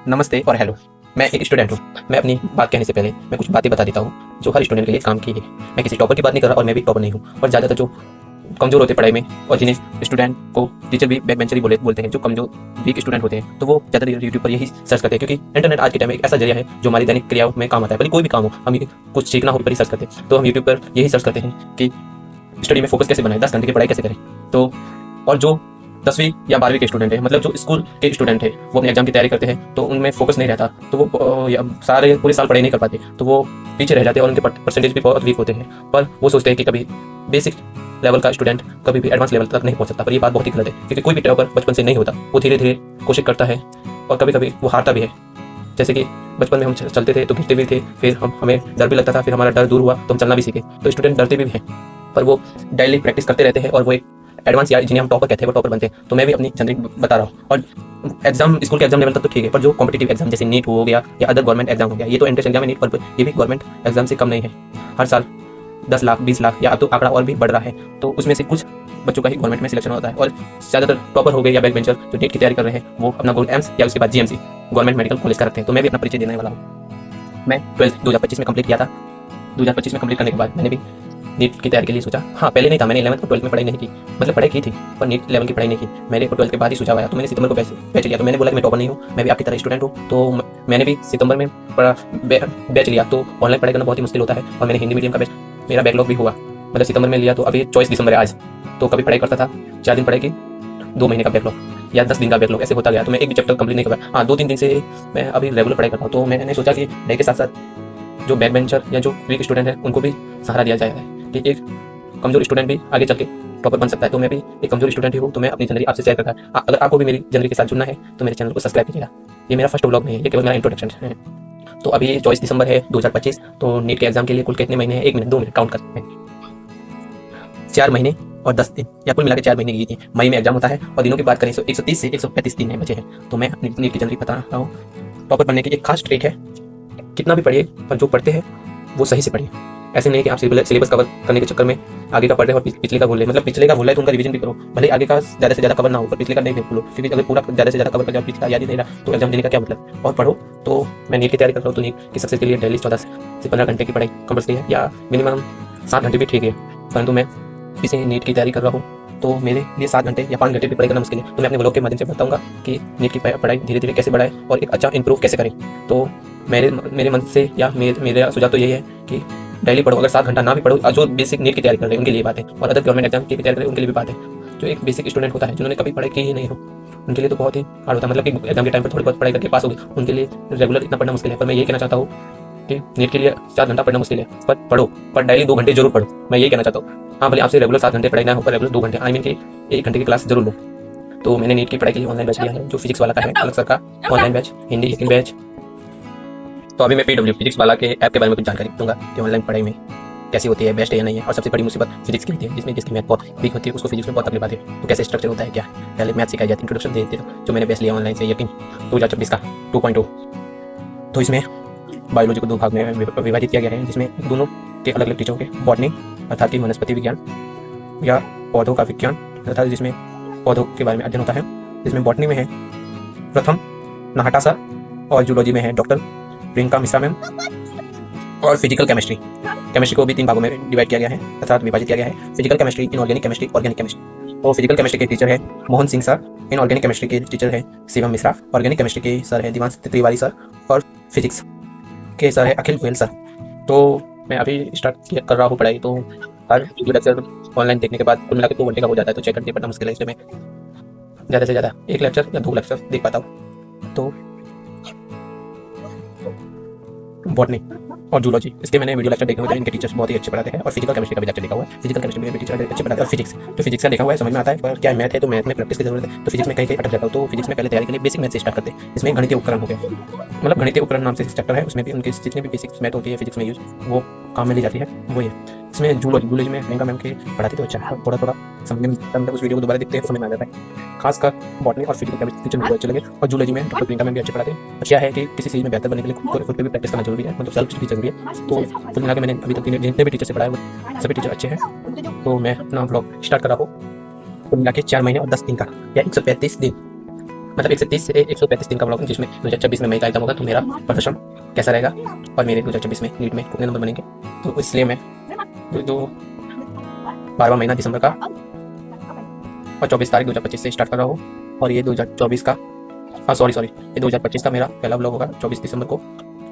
नमस्ते और हेलो। मैं एक स्टूडेंट हूँ। मैं अपनी बात कहने से पहले मैं कुछ बातें बता देता हूँ जो हर स्टूडेंट के लिए काम की है। मैं किसी टॉपर की बात नहीं कर रहा और मैं भी टॉपर नहीं हूँ। और ज़्यादातर जो कमज़ोर होते हैं पढ़ाई में और जिन्हें स्टूडेंट को टीचर भी बैक बेंचर ही बोलते हैं, जो कमज़ोर वीक स्टूडेंट होते हैं, तो वो ज़्यादातर यूट्यूब पर यही सर्च करते हैं, क्योंकि इंटरनेट आज के टाइम में एक ऐसा जरिया है जो हमारी दैनिक क्रियाओं में काम आता है। भले कोई भी काम हो, हम कुछ सीखना हो पर ही सर्च करते हैं, तो हम यूट्यूब पर यही सर्च करते हैं कि स्टडी में फोकस कैसे बनाए, 10 घंटे की पढ़ाई कैसे करें। तो और जो 10वीं या 12वीं के स्टूडेंट है, मतलब जो स्कूल के स्टूडेंट है, वो अपने एग्जाम की तैयारी करते हैं, तो उनमें फोकस नहीं रहता, तो वो सारे पूरे साल पढ़ाई नहीं कर पाते, तो वो पीछे रह जाते हैं और उनके परसेंटेज भी बहुत वीक होते हैं। पर वो सोचते हैं कि कभी बेसिक लेवल का स्टूडेंट कभी भी एडवांस लेवल तक नहीं पहुंच सकता। पर ये बात बहुत ही गलत है, क्योंकि कोई भी टॉपर बचपन से नहीं होता, वो धीरे धीरे कोशिश करता है और कभी कभी वो हारता भी है। जैसे कि बचपन में हम चलते थे तो गिरते भी थे, फिर हमें डर भी लगता था, फिर हमारा डर दूर हुआ तो हम चलना भी सीखे। तो स्टूडेंट डरते भी हैं, पर वो डेली प्रैक्टिस करते रहते हैं और वो एक एडवांस या जिन्हें हम टॉपर कहते हैं वो टॉपर बनते हैं। तो मैं भी अपनी जर्नी बता रहा हूँ। और एग्जाम स्कूल के एग्जाम लेवल तक तो ठीक है, पर जो कॉम्पिटिटिव एग्जाम जैसे नीट हो गया या अदर गवर्नमेंट एग्जाम हो गया, ये तो एंट्रेंस एग्जाम है नीट, पर ये भी गवर्नमेंट एग्जाम से कम नहीं है। हर साल 10 लाख 20 लाख या अब तो आंकड़ा और भी बढ़ रहा है, तो उसमें से कुछ बच्चों का ही गवर्नमेंट में सिलेक्शन होता है। और ज़्यादातर टॉपर हो गए या बैक बेंचर जो नीट की तैयारी कर रहे हैं, वो अपना गोल्ड एम्स या उसके बाद जीएमसी गवर्नमेंट मेडिकल कॉलेज का रखते हैं। तो मैं भी अपना परिचय देने वाला हूँ। मैं 12th 2025 में कंप्लीट किया था। 2025 में कंप्लीट करने के बाद मैंने भी नीट की तैयारी के लिए सोचा। हाँ, पहले नहीं था, मैंने 11th और 12th में पढ़ाई नहीं की, मतलब पढ़ाई की थी पर नीट लेवल की पढ़ाई नहीं की। मैंने 12th के बाद ही सोचा आया, तो मैंने सितंबर को बैच लिया। तो मैंने बोला कि मैं टॉपर नहीं हूँ, मैं भी आपकी तरह स्टूडेंट हूँ, तो मैंने भी सितंबर में पढ़ा बैच लिया। तो ऑनलाइन पढ़ाई करना बहुत ही मुश्किल होता है और मैंने हिंदी मीडियम का बैच, मेरा बैकलॉग भी हुआ, मतलब सितंबर में लिया। तो अभी 24 दिसंबर है आज, तो कभी पढ़ाई करता था 4 दिन पढ़ाई की, 2 महीने का बैकलॉग या 10 दिन का बैकलॉग, ऐसे होता गया। तो मैं एक भी चैप्टर कंप्लीट नहीं कर पाया। हाँ, 2-3 दिन से मैं अभी रेगुलर पढ़ाई करता हूँ। तो मैंने सोचा कि पढ़ाई के साथ साथ जो बैक बेंचर या जो वीक स्टूडेंट है उनको भी सहारा दिया जाए, कि एक कमजोर स्टूडेंट भी आगे चल के टॉपर बन सकता है। तो मैं भी एक कमजोर स्टूडेंट ही हूँ, तो मैं अपनी जर्नी आपसे शेयर करता है। अगर आपको भी मेरी जर्नी के साथ जुड़ना है तो मेरे चैनल को सब्सक्राइब कीजिएगा। ये मेरा फर्स्ट व्लॉग नहीं है, ये केवल मेरा इंट्रोडक्शन है। तो अभी 24 दिसंबर है 2025। तो नीट के एग्जाम के लिए कुल कितने महीने हैं? 1 मिनट 2 मिनट काउंट करते हैं। 4 महीने और 10 दिन, या कुल मिला के 4 महीने की थी। मई में एग्जाम होता है और दिनों की बात करें तो 130 से 135 दिन बचे हैं। तो मैं अपनी नीट की जर्नी बता रहा हूँ। टॉपर बनने की एक खास ट्रिक है, कितना भी पढ़िए पर जो पढ़ते हैं वो सही से पढ़िए। ऐसे नहीं कि आप सिलेबस कवर करने के चक्कर में आगे का पढ़ रहे हो और पिछले का भूल रहे। मतलब पिछले का भूल है तो उनका रिवीजन भी करो, भले आगे का ज़्यादा से ज़्यादा कवर ना हो, पर पिछले का नहीं भूलो, क्योंकि अगर पूरा ज़्यादा से ज़्यादा कवर कर जाओ, पिछला याद ही नहीं रहा तो एग्जाम देने का क्या मतलब। और पढ़ो। तो मैं नीट की तैयारी कर रहा हूँ, तो नीट की सक्सेस के लिए डेली 14 से 15 घंटे की पढ़ाई कंपल्सरी है, या मिनिमम 7 घंटे भी ठीक है। परंतु मैं इसे नीट की तैयारी कर रहा हूँ, तो मेरे लिए 7 घंटे या 5 घंटे भी पढ़ाई करना मुश्किल है। तो मैं अपने व्लॉग के माध्यम से बताऊंगा कि नीट की पढ़ाई धीरे धीरे कैसे बढ़ाएं और एक अच्छा इंप्रूव कैसे करें। तो मेरे मन से या मेरा सुझाव तो यही है कि डेली पढ़ो। अगर 7 घंटा ना भी पढ़ो, जो बेसिक नीट की तैयारी कर रहे हैं उनके लिए बात है, और अदर गवर्नमेंट एग्जाम की तैयारी कर रहे हैं उनके लिए भी बात है। जो एक बेसिक स्टूडेंट होता है, जिन्होंने कभी पढ़ाई की ही नहीं हो, उनके लिए तो बहुत ही हार्ड होता है। मतलब कि एग्जाम के टाइम पर थोड़ी बहुत पढ़ाई करके पास हो गए, उनके लिए रेगुलर इतना पढ़ना मुश्किल है। पर मैं ये कहना चाहता हूँ कि नीट के लिए 4 घंटा पढ़ना मुश्किल है, पर पढ़ो, पर डेली 2 घंटे जरूर पढ़ो। मैं ये कहना चाहता हूँ। हाँ, भले आपसे रेगुलर 7 घंटे पढ़ाई ना हो, पर रेगुलर 2 घंटे, आई मीन कि 1 घंटे की क्लास जरूर लो। तो मैंने नीट की पढ़ाई के लिए ऑनलाइन बैच लिया है, जो फिजिक्स वाला का है, अलग सर का ऑनलाइन बैच, हिंदी एक बैच। तो अभी मैं पीडब्ल्यू फिजिक्स वाला के ऐप के बारे में कुछ जानकारी दूंगा कि ऑनलाइन पढ़ाई में कैसी होती है, बेस्ट है या नहीं है। और सबसे बड़ी मुसीबत फिजिक्स की होती है, जिसकी मैथ बहुत वीक होती है, उसको फिजिक्स में बहुत तकलीफ आती है। तो कैसे स्ट्रक्चर होता है, क्या पहले मैथ सिखाई जाती है, इंट्रोडक्शन दे देते हो। जो मैंने बैच लिया ऑनलाइन से यकीन 2024 का 2.0। तो इसमें बायोलॉजी को 2 भाग में विभाजित किया गया है, जिसमें दोनों के अलग अलग टीचरों के बॉटनी अर्थात कि वनस्पति विज्ञान या पौधों का विज्ञान अर्थात जिसमें पौधों के बारे में अध्ययन होता है, जिसमें बॉटनी में है प्रथम नाहटा सर, और जूलॉजी में है डॉक्टर प्रियंका मिश्रा मैम, और फिजिकल केमिस्ट्री को भी 3 भागों में डिवाइड किया गया है अर्थात विभाजित किया गया है। Physical chemistry, inorganic chemistry, organic chemistry. और फिजिकल केमिस्ट्री के टीचर है Mohan Singh sir, inorganic chemistry के टीचर है शिवम मिश्रा, ऑर्गेनिक केमिस्ट्री के सर है दिवांश तिवारी सर, और फिजिक्स के सर है अखिल गोयल सर। तो मैं अभी स्टार्ट कर रहा हूँ पढ़ाई। तो हर वीडियो लेक्चर ऑनलाइन देखने के बाद कुल मिला के 2 घंटे का हो जाता है, तो 6 घंटे पढ़ना मुश्किल है। इसलिए मैं ज़्यादा से ज़्यादा 1 लेक्चर या 2 लेक्चर देख पाता हूँ। तो बॉटनी और जूलॉजी, इसके मैंने वीडियो लेक्चर देखे हुए थे, इनके टीचर्स बहुत ही अच्छे पढ़ाते हैं। और फिजिकल केमिस्ट्री का भी लेक्चर देखा हुआ है, फिजिकल केमिस्ट्री में भी टीचर अच्छे पढ़ाते हैं। और फिजिक्स, तो फिजिक्स का देखा हुआ है, समझ में आता है, पर क्या मैथ है तो मैथ में प्रैक्टिस की जरूरत है। तो फिजिक्स में कहीं कहीं अटक जाता हूँ। तो फिजिक्स में पहले तैयारी के लिए बेसिक मैथ से स्टार्ट करते हैं, इसमें गणितीय उपकरण हो गए, मतलब गणितीय उपकरण नाम से चैप्टर है, उसमें भी उनकी जितनी भी बेसिक मैथ होती है फिजिक्स में यूज, वो काम में ली जाती है, वो है। इसमें जूलॉजी में प्रियंका मैम के पढ़ाती तो अच्छा थोड़ा थोड़ा समझने में, मतलब उस वीडियो को दोबारा देखते हैं तो समझ में आ जाता है। खासकर बॉटनी और फिजिकल केमिस्ट्री टीचर मुझे अच्छे लगे। और जूलॉजी में डॉक्टर प्रियंका मैम भी अच्छे पढ़ाते हैं। अच्छा है कि किसी चीज़ में बेहतर बनने के लिए खुद पे भी प्रैक्टिस करना जरूरी है, मतलब सेल्फ भी जरूरी है। तो कुल मिला के मैंने अभी तक जितने भी टीचर से पढ़ा है वो सभी टीचर अच्छे हैं। तो मैं अपना ब्लॉग स्टार्ट कर रहा हूँ। कुल मिला के 4 महीने और 10 दिन का या 135 दिन। मतलब 130 से 135 दिन का ब्लॉग, जिसमें 2026 में मैं एग्जाम होगा तो मेरा प्रदर्शन कैसा रहेगा और मेरे 2026 में नीट में कितने नंबर बनेंगे। तो इसलिए मैं जो 12वां महीना दिसंबर का और 24 तारीख 2025 से स्टार्ट कर रहा हूँ। और ये 2024 का ये 2025 का मेरा पहला ब्लॉग होगा। 24 दिसंबर को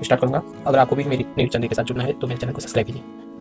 स्टार्ट करूँगा। अगर आपको भी मेरी नीट जर्नी के साथ जुड़ना है तो मेरे चैनल को सब्सक्राइब कीजिए।